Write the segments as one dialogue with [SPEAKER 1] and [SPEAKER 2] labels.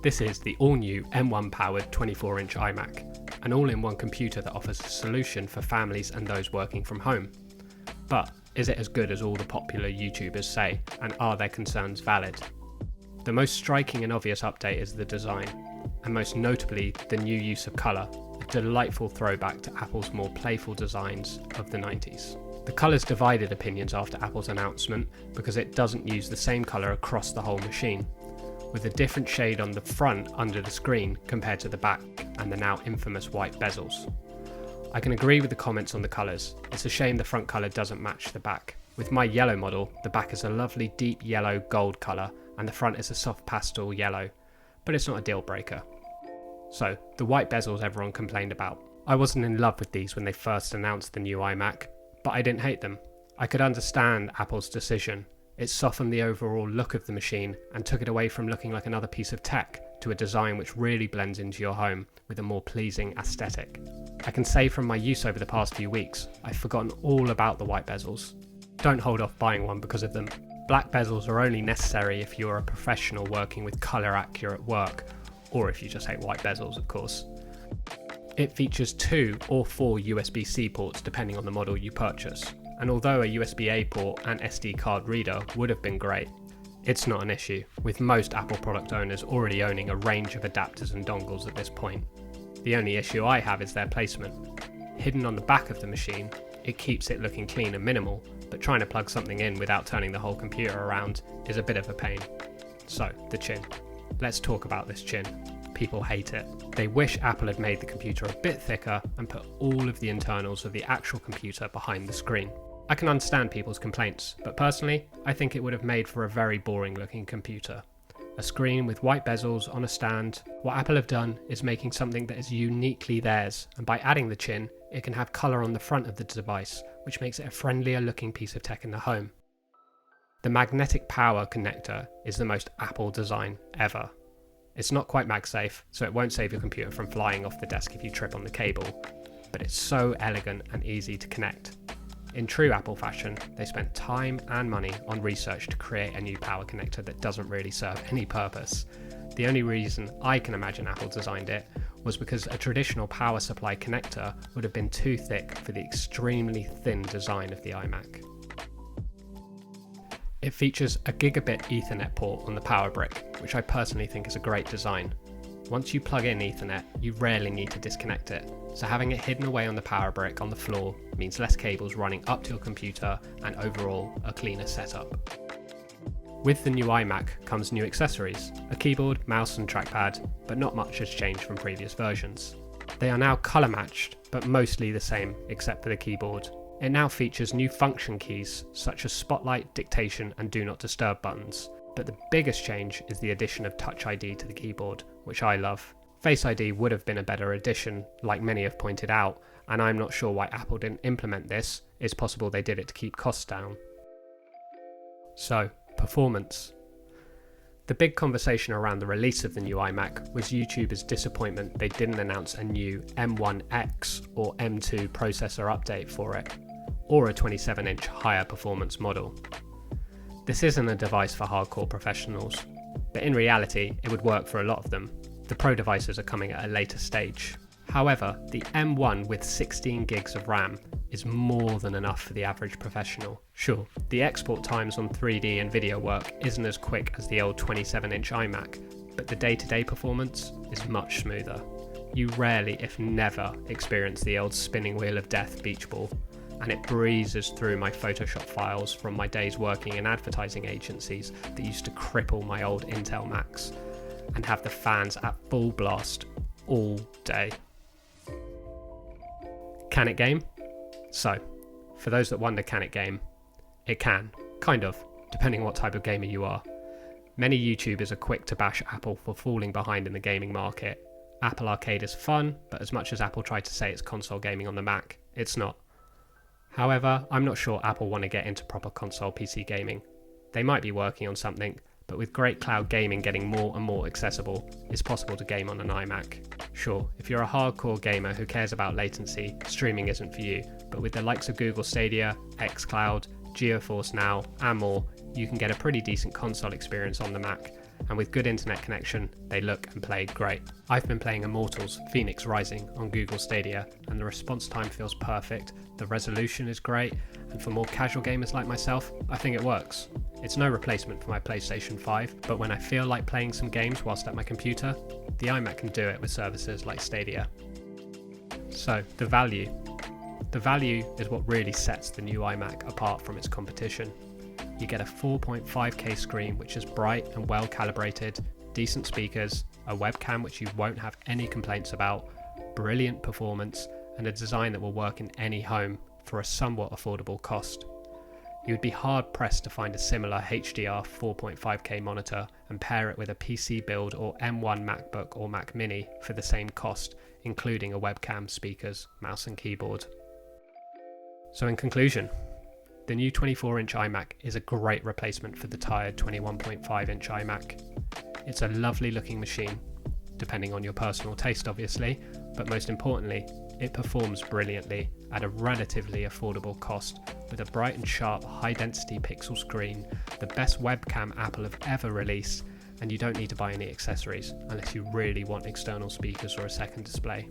[SPEAKER 1] This is the all-new M1 powered 24-inch iMac, an all-in-one computer that offers a solution for families and those working from home. But is it as good as all the popular YouTubers say, and are their concerns valid? The most striking and obvious update is the design, and most notably the new use of colour, a delightful throwback to Apple's more playful designs of the 90s. The colours divided opinions after Apple's announcement because it doesn't use the same colour across the whole machine, with a different shade on the front under the screen compared to the back and the now infamous white bezels. I can agree with the comments on the colours. It's a shame the front colour doesn't match the back. With my yellow model, the back is a lovely deep yellow gold colour and the front is a soft pastel yellow, but it's not a deal breaker. So, the white bezels everyone complained about. I wasn't in love with these when they first announced the new iMac, but I didn't hate them. I could understand Apple's decision. It softened the overall look of the machine and took it away from looking like another piece of tech to a design which really blends into your home with a more pleasing aesthetic. I can say from my use over the past few weeks, I've forgotten all about the white bezels. Don't hold off buying one because of them. Black bezels are only necessary if you're a professional working with colour accurate work, or if you just hate white bezels, of course. It features 2 or 4 USB-C ports depending on the model you purchase, and although a USB-A port and SD card reader would have been great, it's not an issue, with most Apple product owners already owning a range of adapters and dongles at this point. The only issue I have is their placement. Hidden on the back of the machine, it keeps it looking clean and minimal, but trying to plug something in without turning the whole computer around is a bit of a pain. So, the chin. Let's talk about this chin. People hate it. They wish Apple had made the computer a bit thicker and put all of the internals of the actual computer behind the screen. I can understand people's complaints, but personally, I think it would have made for a very boring looking computer. A screen with white bezels on a stand. What Apple have done is making something that is uniquely theirs, and by adding the chin, it can have colour on the front of the device, which makes it a friendlier looking piece of tech in the home. The magnetic power connector is the most Apple design ever. It's not quite MagSafe, so it won't save your computer from flying off the desk if you trip on the cable, but it's so elegant and easy to connect. In true Apple fashion, they spent time and money on research to create a new power connector that doesn't really serve any purpose. The only reason I can imagine Apple designed it was because a traditional power supply connector would have been too thick for the extremely thin design of the iMac. It features a gigabit Ethernet port on the power brick, which I personally think is a great design. Once you plug in Ethernet, you rarely need to disconnect it, so having it hidden away on the power brick on the floor means less cables running up to your computer and overall a cleaner setup. With the new iMac comes new accessories, a keyboard, mouse and trackpad, but not much has changed from previous versions. They are now colour matched, but mostly the same except for the keyboard. It now features new function keys such as spotlight, dictation and do not disturb buttons, but the biggest change is the addition of Touch ID to the keyboard, which I love. Face ID would have been a better addition, like many have pointed out, and I'm not sure why Apple didn't implement this. It's possible they did it to keep costs down. So, performance. The big conversation around the release of the new iMac was YouTubers' disappointment they didn't announce a new M1X or M2 processor update for it, or a 27-inch higher performance model. This isn't a device for hardcore professionals, but in reality it would work for a lot of them. The Pro devices are coming at a later stage. However, the M1 with 16 gigs of RAM is more than enough for the average professional. Sure, the export times on 3D and video work isn't as quick as the old 27-inch iMac, but the day-to-day performance is much smoother. You rarely, if never, experience the old spinning wheel of death beach ball, and it breezes through my Photoshop files from my days working in advertising agencies that used to cripple my old Intel Macs and have the fans at full blast all day. Can it game? So, for those that wonder can it game, it can, kind of, depending what type of gamer you are. Many YouTubers are quick to bash Apple for falling behind in the gaming market. Apple Arcade is fun, but as much as Apple tried to say it's console gaming on the Mac, it's not. However, I'm not sure Apple want to get into proper console PC gaming. They might be working on something, but with great cloud gaming getting more and more accessible, it's possible to game on an iMac. Sure, if you're a hardcore gamer who cares about latency, streaming isn't for you, but with the likes of Google Stadia, xCloud, GeForce Now, and more, you can get a pretty decent console experience on the Mac, and with good internet connection, they look and play great. I've been playing Immortals Phoenix Rising on Google Stadia, and the response time feels perfect, the resolution is great, and for more casual gamers like myself, I think it works. It's no replacement for my PlayStation 5, but when I feel like playing some games whilst at my computer, the iMac can do it with services like Stadia. So, the value. The value is what really sets the new iMac apart from its competition. You get a 4.5K screen which is bright and well calibrated, decent speakers, a webcam which you won't have any complaints about, brilliant performance, and a design that will work in any home for a somewhat affordable cost. You would be hard pressed to find a similar HDR 4.5K monitor and pair it with a PC build or M1 MacBook or Mac Mini for the same cost, including a webcam, speakers, mouse and keyboard. So in conclusion, the new 24-inch iMac is a great replacement for the tired 21.5-inch iMac. It's a lovely looking machine, depending on your personal taste obviously, but most importantly, it performs brilliantly at a relatively affordable cost with a bright and sharp high-density pixel screen, the best webcam Apple have ever released, and you don't need to buy any accessories unless you really want external speakers or a second display.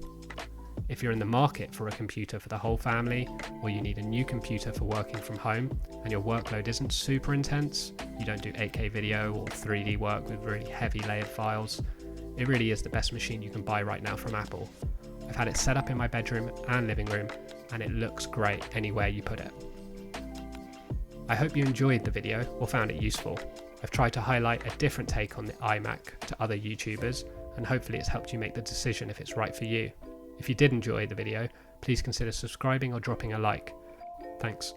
[SPEAKER 1] If you're in the market for a computer for the whole family, or you need a new computer for working from home and your workload isn't super intense, you don't do 8K video or 3D work with really heavy layered files, it really is the best machine you can buy right now from Apple. I've had it set up in my bedroom and living room, and it looks great anywhere you put it. I hope you enjoyed the video or found it useful. I've tried to highlight a different take on the iMac to other YouTubers, and hopefully it's helped you make the decision if it's right for you. If you did enjoy the video, please consider subscribing or dropping a like. Thanks.